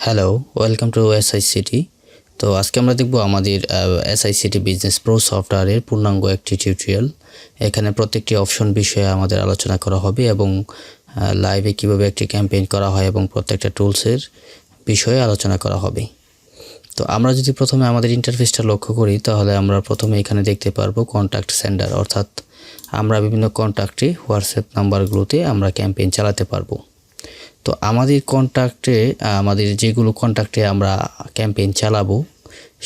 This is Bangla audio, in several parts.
Hello, welcome to SiCT। তো আজকে আমরা দেখব আমাদের SiCT বিজনেস প্রো সফটওয়্যারের পূর্ণাঙ্গ একটি টিউটোরিয়াল। এখানে প্রত্যেকটি অপশন বিষয়ে আমাদের আলোচনা করা হবে এবং লাইভে কিভাবে একটি ক্যাম্পেইন করা হয় এবং প্রত্যেকটা টুলসের বিষয়ে আলোচনা করা হবে। তো আমরা যদি প্রথমে আমাদের ইন্টারফেসটা লক্ষ্য করি তাহলে আমরা প্রথমে এখানে দেখতে পারবো কন্ট্যাক্ট সেন্টার, অর্থাৎ আমরা বিভিন্ন কন্ট্যাক্টে হোয়াটসঅ্যাপ নাম্বারগুলোতে আমরা ক্যাম্পেইন চালাতে পারবো। তো আমাদের কন্ট্যাক্টে যেগুলো কন্ট্যাক্টে আমরা ক্যাম্পেইন চালাবো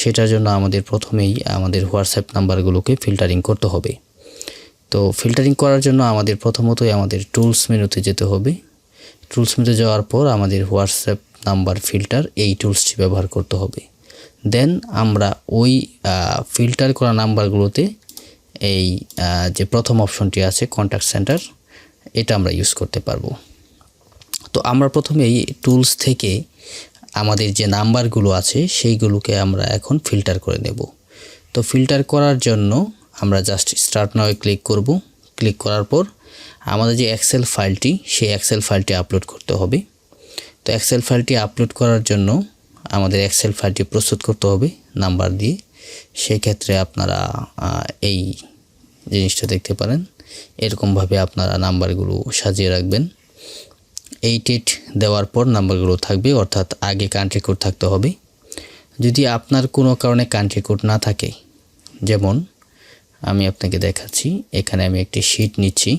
সেটার জন্য আমাদের প্রথমেই আমাদের হোয়াটসঅ্যাপ নাম্বারগুলোকে ফিল্টারিং করতে হবে। তো ফিল্টারিং করার জন্য আমাদের প্রথমতই আমাদের টুলস মেনুতে যেতে হবে। টুলস মেনুতে যাওয়ার পর আমাদের হোয়াটসঅ্যাপ নাম্বার ফিল্টার এই টুলসটি ব্যবহার করতে হবে। দেন আমরা ওই ফিল্টার করা নাম্বারগুলোতে এই যে প্রথম অপশনটি আছে কন্ট্যাক্ট সেন্টার, এটা আমরা ইউজ করতে পারবো। তো আমরা প্রথমে এই টুলস থেকে আমাদের যে নাম্বারগুলো আছে সেইগুলোকে আমরা এখন ফিল্টার করে নেব। তো ফিল্টার করার জন্য আমরা জাস্ট স্টার্ট নাওয়ে ক্লিক করব। ক্লিক করার পর আমাদের যে এক্সেল ফাইলটি, সেই এক্সেল ফাইলটি আপলোড করতে হবে। তো এক্সেল ফাইলটি আপলোড করার জন্য আমাদের এক্সেল ফাইলটি প্রস্তুত করতে হবে নাম্বার দিয়ে। সেই ক্ষেত্রে আপনারা এই জিনিসটা দেখতে পারেন, এরকমভাবে আপনারা নাম্বারগুলো সাজিয়ে রাখবেন। 88 দেওয়ার পর নাম্বারগুলো থাকবে, অর্থাৎ আগে কান্ট্রি কোড থাকতে হবে। যদি আপনার কোনো কারণে কান্ট্রি কোড না থাকে, যেমন আমি আপনাকে দেখাচ্ছি, এখানে আমি একটি শীট নিচ্ছি।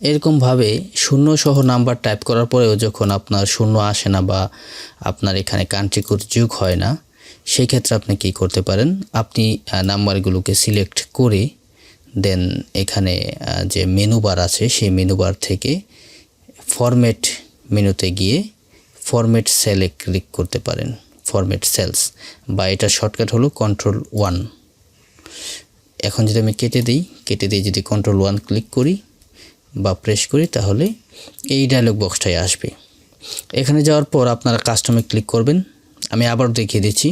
এরকমভাবে শূন্য সহ নাম্বার টাইপ করার পরেও যখন আপনার শূন্য আসে না বা আপনার এখানে কান্ট্রি কোড যোগ হয় না, সেই ক্ষেত্রে আপনি কি করতে পারেন, আপনি নাম্বারগুলোকে সিলেক্ট করে দেন এখানে যে মেনু বার আছে সেই মেনু বার থেকে ফরম্যাট মেনুতে গিয়ে ফরম্যাট সেলে ক্লিক করতে পারেন, ফরম্যাট সেলস, বা এটার শর্টকাট হলো Ctrl+1। এখন যদি আমি কেটে দিই যদি Ctrl+1 ক্লিক করি বা প্রেস করি তাহলে এই ডায়লগ বক্সটাই আসবে। এখানে যাওয়ার পর আপনারা কাস্টমে ক্লিক করবেন। আমি আবার দেখিয়ে দিচ্ছি,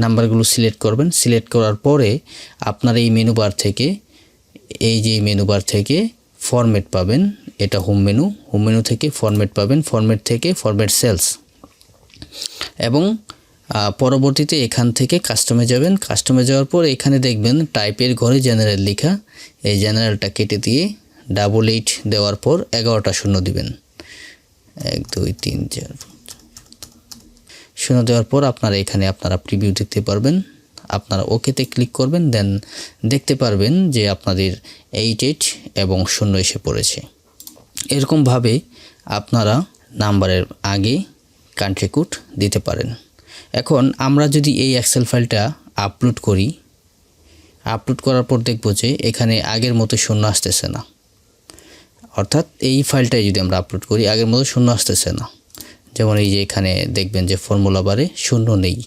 নাম্বারগুলো সিলেক্ট করবেন। সিলেক্ট করার পরে আপনার এই মেনু বার থেকে ফরম্যাট পাবেন, এটা হোম মেনু থেকে ফরম্যাট পাবেন, ফরম্যাট থেকে ফরম্যাট সেলস, এবং পরবর্তীতে এখান থেকে কাস্টমে যাবেন। কাস্টমে যাওয়ার পর এখানে দেখবেন টাইপের ঘরে জেনারেল লেখা, এই জেনারেলটা কেটে দিয়ে 88 দেওয়ার পর 11টা শূন্য দিবেন। 1 2 3 4 শূন্য দেওয়ার পর আপনারা প্রিভিউ দেখতে পারবেন। আপনারা ওকেতে ক্লিক করবেন, দেন দেখতে পারবেন যে আপনাদের 88 এবং 0 এসে পড়েছে। এরকমভাবে আপনারা নাম্বারের আগে কান্ট্রি কোড দিতে পারেন। এখন আমরা যদি এই এক্সেল ফাইলটা আপলোড করি, আপলোড করার পর দেখব যে এখানে আগের মতো 0 আসতেছে না, অর্থাৎ এই ফাইলটাই যদি আমরা আপলোড করি আগের মতো 0 আসতেছে না। যেমন এই যে এখানে দেখবেন যে ফর্মুলা বারে 0 নেই,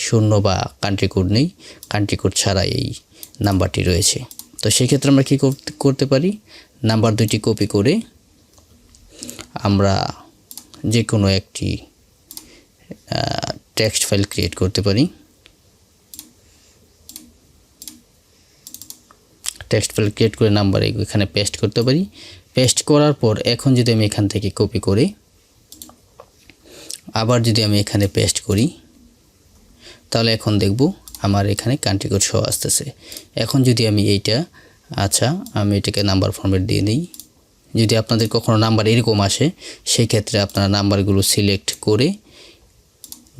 0 বা কান্ট্রি কোড নেই, কান্ট্রি কোড ছাড়া এই নাম্বারটি রয়েছে। তো সেক্ষেত্রে আমরা কী করতে পারি, নাম্বার দুইটি কপি করে আমরা যে কোনো একটি টেক্সট ফাইল ক্রিয়েট করতে পারি। টেক্সট ফাইল ক্রিয়েট করে নাম্বার এখানে পেস্ট করতে পারি। পেস্ট করার পর এখন যদি আমি এখান থেকে কপি করে আবার যদি আমি এখানে পেস্ট করি তাহলে এখন দেখব আমার এখানে কান্ট্রি কোড সহ আসতেছে। এখন যদি আমি আমি এটাকে নাম্বার ফরম্যাট দিয়ে নিই। যদি আপনাদের কখনো নাম্বার এরকম আসে, সেই ক্ষেত্রে আপনারা নাম্বারগুলো সিলেক্ট করে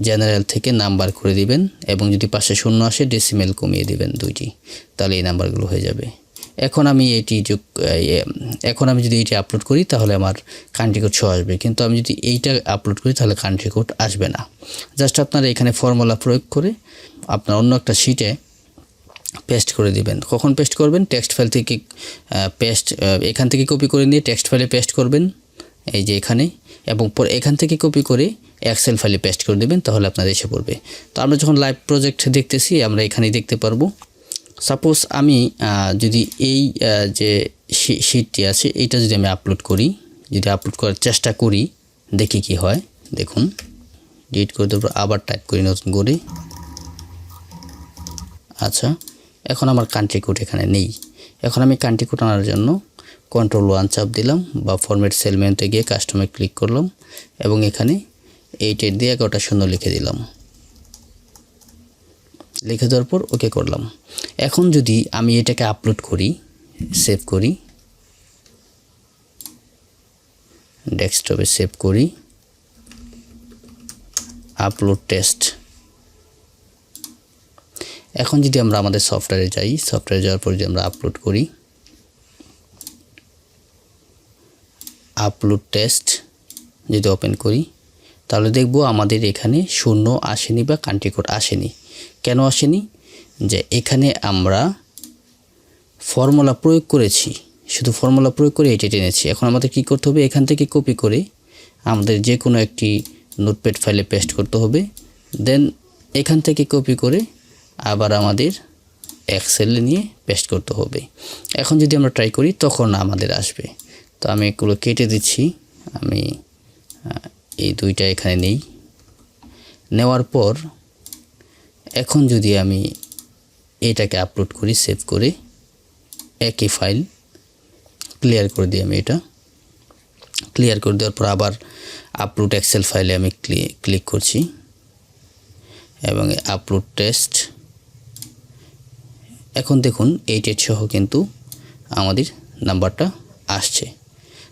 জেনারেল থেকে নাম্বার করে দিবেন, এবং যদি পাশে 0 আসে ডেসিমেল কমিয়ে দিবেন 2টি, তাহলে এই নাম্বারগুলো হয়ে যাবে। এখন আমি যদি এইটা আপলোড করি তাহলে আমার কান্ট্রি কোড সহ আসবে, কিন্তু আমি যদি এইটা আপলোড করি তাহলে কান্ট্রি কোড আসবে না। জাস্ট আপনারা এখানে ফর্মুলা প্রয়োগ করে আপনার অন্য একটা শিটে পেস্ট করে দিবেন। কখন পেস্ট করবেন, টেক্সট ফাইল থেকে এখান থেকে কপি করে নিয়ে টেক্সট ফাইলে পেস্ট করবেন, এই যে এখানে, এবং পর এখান থেকে কপি করে এক্সেল ফাইলে পেস্ট করে দেবেন, তাহলে আপনার এসে পড়বে। তো আমরা যখন লাইভ প্রজেক্ট দেখতেছি আমরা এখানেই দেখতে পারবো। সাপোজ আমি যদি এই যে শিটটি আছে এইটা যদি আমি আপলোড করার চেষ্টা করি, দেখি কি হয়। দেখুন, ডিলিট করে দেবো, আবার টাইপ করি নতুন করে। আচ্ছা, এখন আমার কান্ট্রি কোড এখানে নেই। এখন আমি কান্ট্রি কোড আনার জন্য Ctrl+1 চাপ দিলাম বা ফরম্যাট সেল মেনুতে গিয়ে কাস্টমে ক্লিক করলাম এবং এখানে 8 দিয়ে 11টা শূন্য লিখে দিলাম। লিখে দেওয়ার পর ওকে করলাম। এখন যদি আমি এটাকে আপলোড করি, সেভ করি, ডেস্কটপে সেভ করি, আপলোড টেস্ট। এখন যদি আমরা আমাদের সফটওয়্যারে যাই, সফটওয়্যারে যাওয়ার পর যদি আমরা আপলোড করি, আপলোড টেস্ট যদি ওপেন করি, তাহলে দেখব আমাদের এখানে শূন্য আসেনি বা কান্ট্রি কোড আসেনি। কেন আসেনি? যে এখানে আমরা ফর্মুলা প্রয়োগ করেছি, শুধু ফর্মুলা প্রয়োগ করে এটা টেনেছি। এখন আমাদের কি করতে হবে? এখান থেকে কপি করে আমাদের যে কোনো একটি নোটপ্যাড ফাইলে পেস্ট করতে হবে। দেন এখান থেকে কপি করে আবার আমাদের এক্সেলে নিয়ে পেস্ট করতে হবে। এখন যদি আমরা ট্রাই করি তখন আমাদের আসবে। তো আমি এগুলো কেটে দিচ্ছি। আমি এই দুইটা এখানে নেই। নেওয়ার পর এখন যদি আমি এটাকে আপলোড করি, সেভ করে একই ফাইল ক্লিয়ার করে দিই। আমি এটা ক্লিয়ার করে দেওয়ার পর আবার আপলোড এক্সেল ফাইলে আমি ক্লিক করছি এবং আপলোড টেস্ট। এখন দেখুন 8 সহ কিন্তু আমাদের নাম্বারটা আসছে।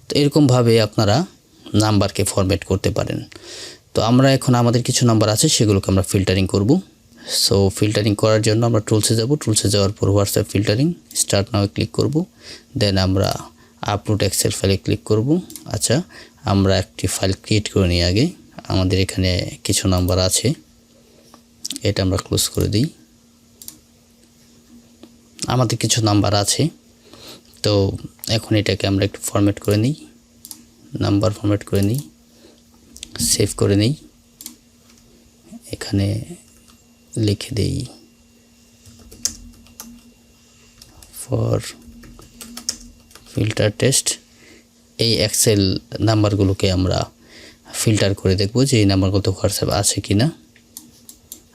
তো এরকমভাবে আপনারা নাম্বারকে ফরম্যাট করতে পারেন। তো আমরা এখন আমাদের কিছু নাম্বার আছে সেগুলোকে আমরা ফিল্টারিং করব। সো ফিল্টারিং করার জন্য আমরা টুলসে যাব। টুলসে যাওয়ার পর WhatsApp filtering, start now click করব। দেন আমরা আপলোড এক্সেল ফাইলে ক্লিক করব। আচ্ছা, আমরা একটি ফাইল ক্রিয়েট করে নিই আগে। আমাদের এখানে কিছু নাম্বার আছে, এটা আমরা ক্লোজ করে দিই। আমাদের কিছু নাম্বার আছে, তো এখন এটাকে আমরা একটু ফরম্যাট করে নিই, নাম্বার ফরম্যাট করে নিই, সেভ করে নিই। এখানে লিখে দেই ফর ফিল্টার টেস্ট। এই এক্সেল নাম্বারগুলোকে আমরা ফিল্টার করে দেখব যে এই নাম্বারগুলো হোয়াটসঅ্যাপ আছে কিনা।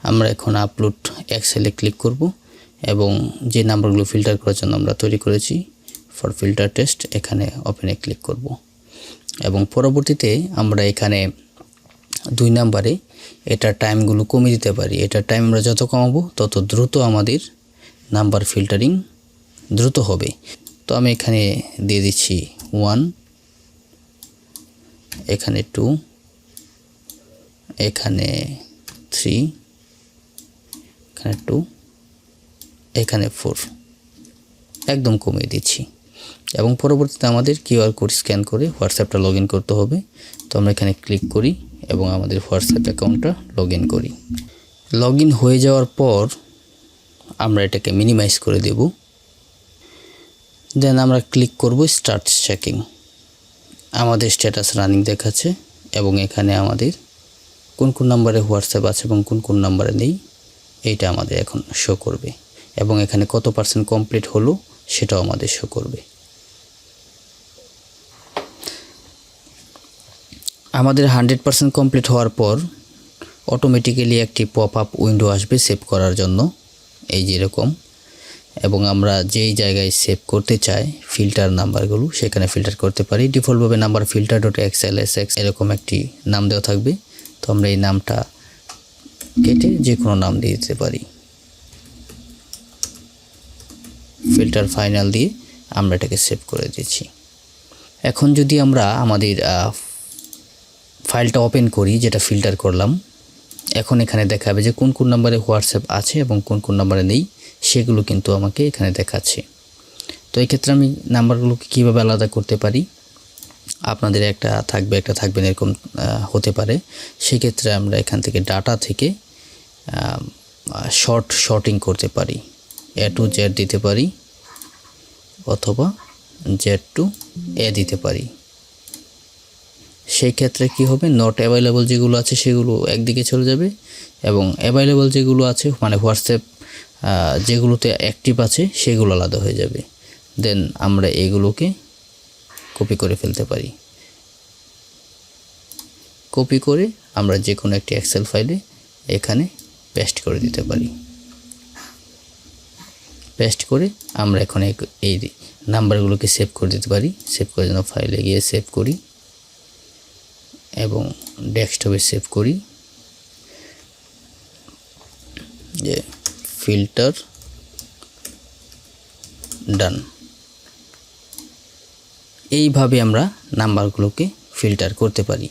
আমরা এখন আপলোড এক্সেলে ক্লিক করব এবং যে নাম্বারগুলো ফিল্টার করার জন্য আমরা তৈরি করেছি ফর ফিল্টার টেস্ট, এখানে ওপেনে ক্লিক করব এবং পরবর্তীতে আমরা এখানে 2 নাম্বারে এটা টাইমগুলো কমিয়ে দিতে পারি। এটা টাইম আমরা যত কমাবো তত দ্রুত আমাদের নাম্বার ফিল্টারিং দ্রুত হবে। তো আমি এখানে দিয়ে দিচ্ছি 1, এখানে 2, এখানে 3, এখানে 2, এখানে 4, একদম কমিয়ে দিচ্ছি। এবং পরবর্তীতে আমাদের কিউআর কোড স্ক্যান করে হোয়াটসঅ্যাপটা লগ ইন করতে হবে। তো আমরা এখানে ক্লিক করি এবং আমাদের হোয়াটসঅ্যাপ অ্যাকাউন্টটা লগ ইন করি। লগ ইন হয়ে যাওয়ার পর আমরা এটাকে মিনিমাইজ করে দেব। দেন আমরা ক্লিক করব স্টার্ট চেকিং। আমাদের স্ট্যাটাস রানিং দেখাচ্ছে এবং এখানে আমাদের কোন কোন নাম্বারে হোয়াটসঅ্যাপ আছে এবং কোন কোন নাম্বারে নেই এইটা আমাদের এখন শো করবে এবং এখানে কত % কমপ্লিট হলো সেটাও আমাদের শো করবে। আমাদের 100% কমপ্লিট হওয়ার পর অটোমেটিক্যালি একটি পপ আপ উইন্ডো আসবে সেভ করার জন্য, এই যেরকম। এবং আমরা যেই জায়গায় সেভ করতে চাই ফিল্টার নাম্বারগুলো সেখানে ফিল্টার করতে পারি। ডিফল্টভাবে নাম্বার filter.xlsx এরকম একটি নাম দেওয়া থাকবে। তো আমরা এই নামটা কেটে যে কোনো নাম দিয়ে দিতে পারি। ফিল্টার ফাইনাল দিয়ে আমরা এটাকে সেভ করে দিচ্ছি। এখন যদি আমরা আমাদের ফাইলটা ওপেন করি যেটা ফিল্টার করলাম, এখন এখানে দেখাবে যে কোন কোন নাম্বারে হোয়াটসঅ্যাপ আছে এবং কোন কোন নাম্বারে নেই সেগুলো কিন্তু আমাকে এখানে দেখাচ্ছে। তো এই ক্ষেত্রে আমি নাম্বারগুলোকে কীভাবে আলাদা করতে পারি, আপনাদের একটা থাকবে একটা থাকবে না এরকম হতে পারে। সেক্ষেত্রে আমরা এখান থেকে ডাটা থেকে শর্টিং করতে পারি। A to Z দিতে পারি অথবা Z to A দিতে পারি। সেই ক্ষেত্রে কি হবে, নট অ্যাভেলেবল যেগুলো আছে সেগুলো একদিকে চলে যাবে এবং অ্যাভেলেবল যেগুলো আছে মানে হোয়াটসঅ্যাপ যেগুলোতে অ্যাক্টিভ আছে সেগুলো আলাদা হয়ে যাবে। দেন আমরা এগুলোকে কপি করে ফেলতে পারি। কপি করে আমরা যে কোনো একটি এক্সেল ফাইলে এখানে পেস্ট করে দিতে পারি। পেস্ট করে আমরা এখন এই নাম্বারগুলোকে সেভ করে দিতে পারি। সেভ করার জন্য ফাইলে গিয়ে সেভ করি এবং ডেস্কটপে সেভ করি যে ফিল্টার ডান। এইভাবে আমরা নাম্বারগুলোকে ফিল্টার করতে পারি।